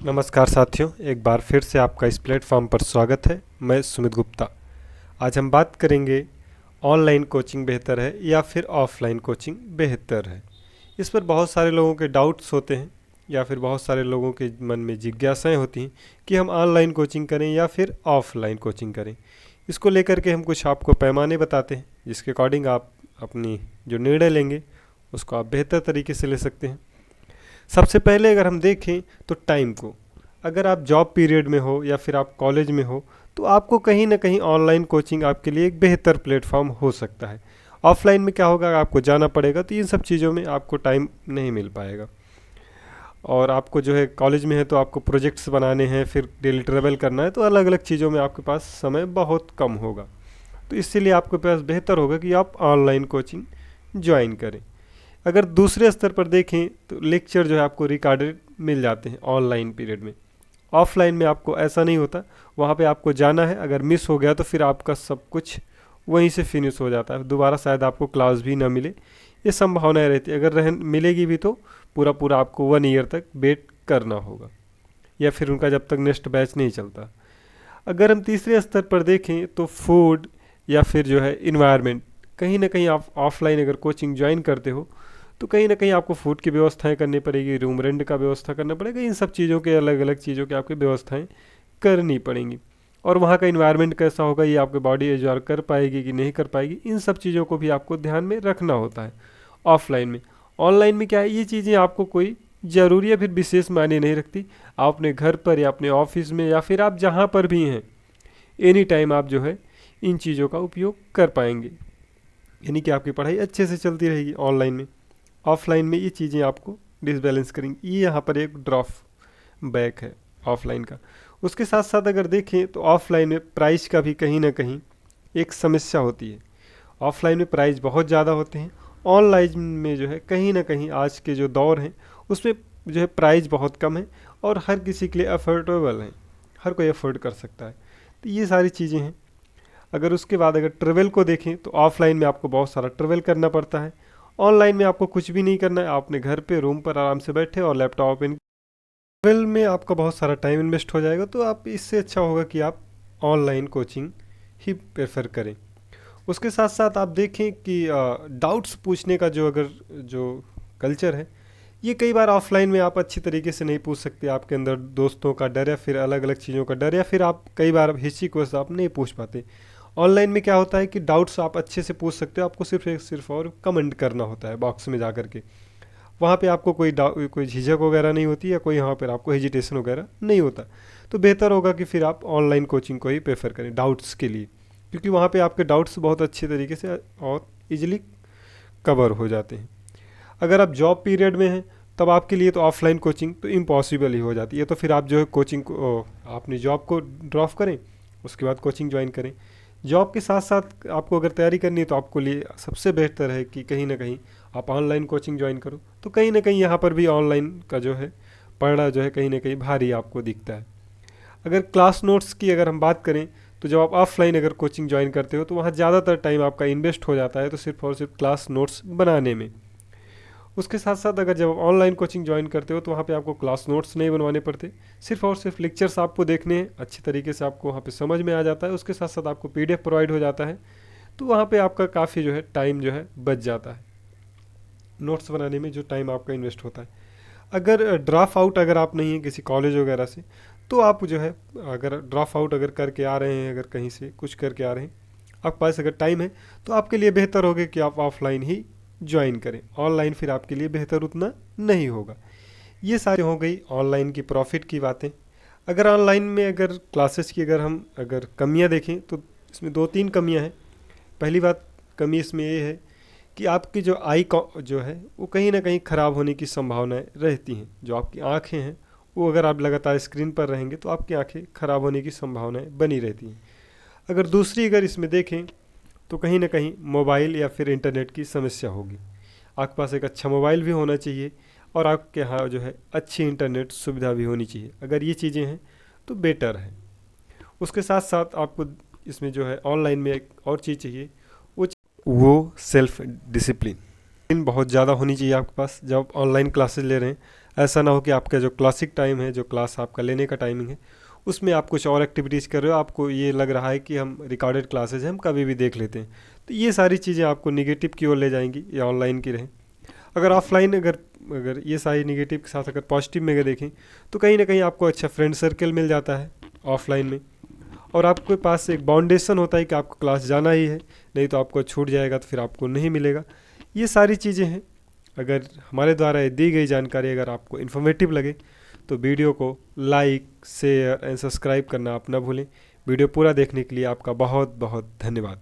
नमस्कार साथियों, एक बार फिर से आपका इस प्लेटफॉर्म पर स्वागत है। मैं सुमित गुप्ता। आज हम बात करेंगे ऑनलाइन कोचिंग बेहतर है या फिर ऑफलाइन कोचिंग बेहतर है। इस पर बहुत सारे लोगों के डाउट्स होते हैं या फिर बहुत सारे लोगों के मन में जिज्ञासाएं होती हैं कि हम ऑनलाइन कोचिंग करें या फिर ऑफलाइन कोचिंग करें। इसको लेकर के हम कुछ आपको पैमाने बताते हैं जिसके अकॉर्डिंग आप अपनी जो निर्णय लेंगे उसको आप बेहतर तरीके से ले सकते हैं। सबसे पहले अगर हम देखें तो टाइम को, अगर आप जॉब पीरियड में हो या फिर आप कॉलेज में हो तो आपको कहीं ना कहीं ऑनलाइन कोचिंग आपके लिए एक बेहतर प्लेटफॉर्म हो सकता है। ऑफलाइन में क्या होगा, आपको जाना पड़ेगा तो इन सब चीज़ों में आपको टाइम नहीं मिल पाएगा। और आपको जो है कॉलेज में है तो आपको प्रोजेक्ट्स बनाने हैं, फिर डेली ट्रेवल करना है, तो अलग अलग चीज़ों में आपके पास समय बहुत कम होगा। तो इसीलिए आपके पास बेहतर होगा कि आप ऑनलाइन कोचिंग ज्वाइन करें। अगर दूसरे स्तर पर देखें तो लेक्चर जो है आपको रिकॉर्डेड मिल जाते हैं ऑनलाइन पीरियड में। ऑफलाइन में आपको ऐसा नहीं होता, वहाँ पे आपको जाना है, अगर मिस हो गया तो फिर आपका सब कुछ वहीं से फिनिश हो जाता है, दोबारा शायद आपको क्लास भी ना मिले, ये संभावनाएं रहती है। अगर मिलेगी भी तो पूरा पूरा आपको 1 ईयर तक वेट करना होगा या फिर उनका जब तक नेक्स्ट बैच नहीं चलता। अगर हम तीसरे स्तर पर देखें तो फूड या फिर जो है इन्वायरमेंट, कहीं ना कहीं आप ऑफलाइन अगर कोचिंग ज्वाइन करते हो तो कहीं ना कहीं आपको फूड की व्यवस्थाएं करनी पड़ेगी, रूम रेंट का व्यवस्था करना पड़ेगा, इन सब चीज़ों के अलग अलग चीज़ों की आपकी व्यवस्थाएं करनी पड़ेंगी। और वहाँ का इन्वायरमेंट कैसा होगा, ये आपकी बॉडी एब्जॉर्ब कर पाएगी कि नहीं कर पाएगी, इन सब चीज़ों को भी आपको ध्यान में रखना होता है ऑफलाइन में। ऑनलाइन में क्या है, ये चीज़ें आपको कोई ज़रूरी या फिर विशेष मायने नहीं रखती। आप अपने घर पर या अपने ऑफिस में या फिर आप जहाँ पर भी हैं एनी टाइम आप जो है इन चीज़ों का उपयोग कर पाएंगे, यानी कि आपकी पढ़ाई अच्छे से चलती रहेगी ऑनलाइन में। ऑफलाइन में ये चीज़ें आपको डिसबैलेंस करेंगी, ये यहाँ पर एक ड्रॉप बैक है ऑफलाइन का। उसके साथ साथ अगर देखें तो ऑफलाइन में प्राइस का भी कहीं ना कहीं एक समस्या होती है। ऑफलाइन में प्राइस बहुत ज़्यादा होते हैं, ऑनलाइन में जो है कहीं ना कहीं आज के जो दौर हैं उसमें जो है प्राइस बहुत कम है और हर किसी के लिए अफोर्डेबल है, हर कोई अफोर्ड कर सकता है। तो ये सारी चीज़ें हैं। अगर उसके बाद अगर ट्रेवल को देखें तो ऑफलाइन में आपको बहुत सारा ट्रेवल करना पड़ता है, ऑनलाइन में आपको कुछ भी नहीं करना है, आप अपने घर पे रूम पर आराम से बैठे और लैपटॉप इन। ट्रेवल में आपका बहुत सारा टाइम इन्वेस्ट हो जाएगा, तो आप इससे अच्छा होगा कि आप ऑनलाइन कोचिंग ही प्रेफर करें। उसके साथ साथ आप देखें कि डाउट्स पूछने का जो अगर जो कल्चर है, ये कई बार ऑफलाइन में आप अच्छी तरीके से नहीं पूछ सकते, आपके अंदर दोस्तों का डर या फिर अलग अलग चीज़ों का डर, या फिर आप कई बार हिस्ट्री आप नहीं पूछ पाते। ऑनलाइन में क्या होता है कि डाउट्स आप अच्छे से पूछ सकते हो, आपको सिर्फ और कमेंट करना होता है बॉक्स में जा कर के। वहाँ पे आपको कोई झिझक वगैरह नहीं होती या कोई यहाँ पर आपको हेजिटेशन वगैरह नहीं होता। तो बेहतर होगा कि फिर आप ऑनलाइन कोचिंग को ही प्रेफर करें डाउट्स के लिए, क्योंकि वहाँ पे आपके डाउट्स बहुत अच्छे तरीके से और इजीली कवर हो जाते हैं। अगर आप जॉब पीरियड में हैं तब आपके लिए तो ऑफलाइन कोचिंग तो इम्पॉसिबल ही हो जाती है, तो फिर आप जो है कोचिंग को अपनी जॉब को ड्रॉप करें, उसके बाद कोचिंग ज्वाइन करें। जॉब के साथ साथ आपको अगर तैयारी करनी है तो आपको लिए सबसे बेहतर है कि कहीं ना कहीं आप ऑनलाइन कोचिंग ज्वाइन करो। तो कहीं ना कहीं यहाँ पर भी ऑनलाइन का जो है पढ़ना जो है कहीं ना कहीं भारी आपको दिखता है। अगर क्लास नोट्स की अगर हम बात करें तो जब आप ऑफलाइन अगर कोचिंग ज्वाइन करते हो तो वहाँ ज़्यादातर टाइम आपका इन्वेस्ट हो जाता है तो सिर्फ और सिर्फ क्लास नोट्स बनाने में। उसके साथ साथ अगर जब ऑनलाइन कोचिंग ज्वाइन करते हो तो वहाँ पे आपको क्लास नोट्स नहीं बनवाने पड़ते, सिर्फ और सिर्फ लेक्चर्स आपको देखने हैं, अच्छे तरीके से आपको वहाँ पे समझ में आ जाता है। उसके साथ साथ आपको पीडीएफ प्रोवाइड हो जाता है, तो वहाँ पे आपका काफ़ी जो है टाइम जो है बच जाता है, नोट्स बनाने में जो टाइम आपका इन्वेस्ट होता है। अगर ड्रॉप आउट अगर आप नहीं हैं किसी कॉलेज वगैरह से, तो आप जो है अगर ड्रॉप आउट अगर करके आ रहे हैं, अगर कहीं से कुछ करके आ रहे हैं, आपके पास अगर टाइम है तो आपके लिए बेहतर होगा कि आप ऑफलाइन ही ज्वाइन करें। ऑनलाइन फिर आपके लिए बेहतर उतना नहीं होगा। ये सारी हो गई ऑनलाइन की प्रॉफिट की बातें। अगर ऑनलाइन में अगर क्लासेस की अगर हम अगर कमियां देखें तो इसमें 2-3 कमियां हैं। पहली बात कमी इसमें ये है कि आपकी जो जो है वो कहीं ना कहीं ख़राब होने की संभावनाएं रहती हैं। जो आपकी आँखें हैं वो अगर आप लगातार स्क्रीन पर रहेंगे तो आपकी आँखें ख़राब होने की संभावनाएं बनी रहती हैं। अगर दूसरी अगर इसमें देखें तो कहीं ना कहीं मोबाइल या फिर इंटरनेट की समस्या होगी। आपके पास एक अच्छा मोबाइल भी होना चाहिए और आपके यहाँ जो है अच्छी इंटरनेट सुविधा भी होनी चाहिए। अगर ये चीज़ें हैं तो बेटर है। उसके साथ साथ आपको इसमें जो है ऑनलाइन में एक और चीज़ चाहिए, वो सेल्फ डिसिप्लिन। इन बहुत ज़्यादा होनी चाहिए आपके पास जब आप ऑनलाइन क्लासेस ले रहे हैं। ऐसा ना हो कि आपका जो क्लासिक टाइम है, जो क्लास आपका लेने का टाइमिंग है, उसमें आप कुछ और एक्टिविटीज़ कर रहे हो, आपको ये लग रहा है कि हम रिकॉर्डेड क्लासेज हैं, हम कभी भी देख लेते हैं। तो ये सारी चीज़ें आपको निगेटिव की ओर ले जाएंगी, ये ऑनलाइन की रहें। अगर ऑफलाइन अगर अगर ये सारी निगेटिव के साथ अगर पॉजिटिव में अगर देखें, तो कहीं ना कहीं आपको अच्छा फ्रेंड सर्कल मिल जाता है ऑफलाइन में, और आपके पास एक बाउंडेशन होता है कि आपको क्लास जाना ही है, नहीं तो आपको छूट जाएगा तो फिर आपको नहीं मिलेगा। ये सारी चीज़ें हैं। अगर हमारे द्वारा ये दी गई जानकारी अगर आपको इन्फॉर्मेटिव लगे तो वीडियो को लाइक, शेयर एंड सब्सक्राइब करना आप ना भूलें। वीडियो पूरा देखने के लिए आपका बहुत बहुत धन्यवाद।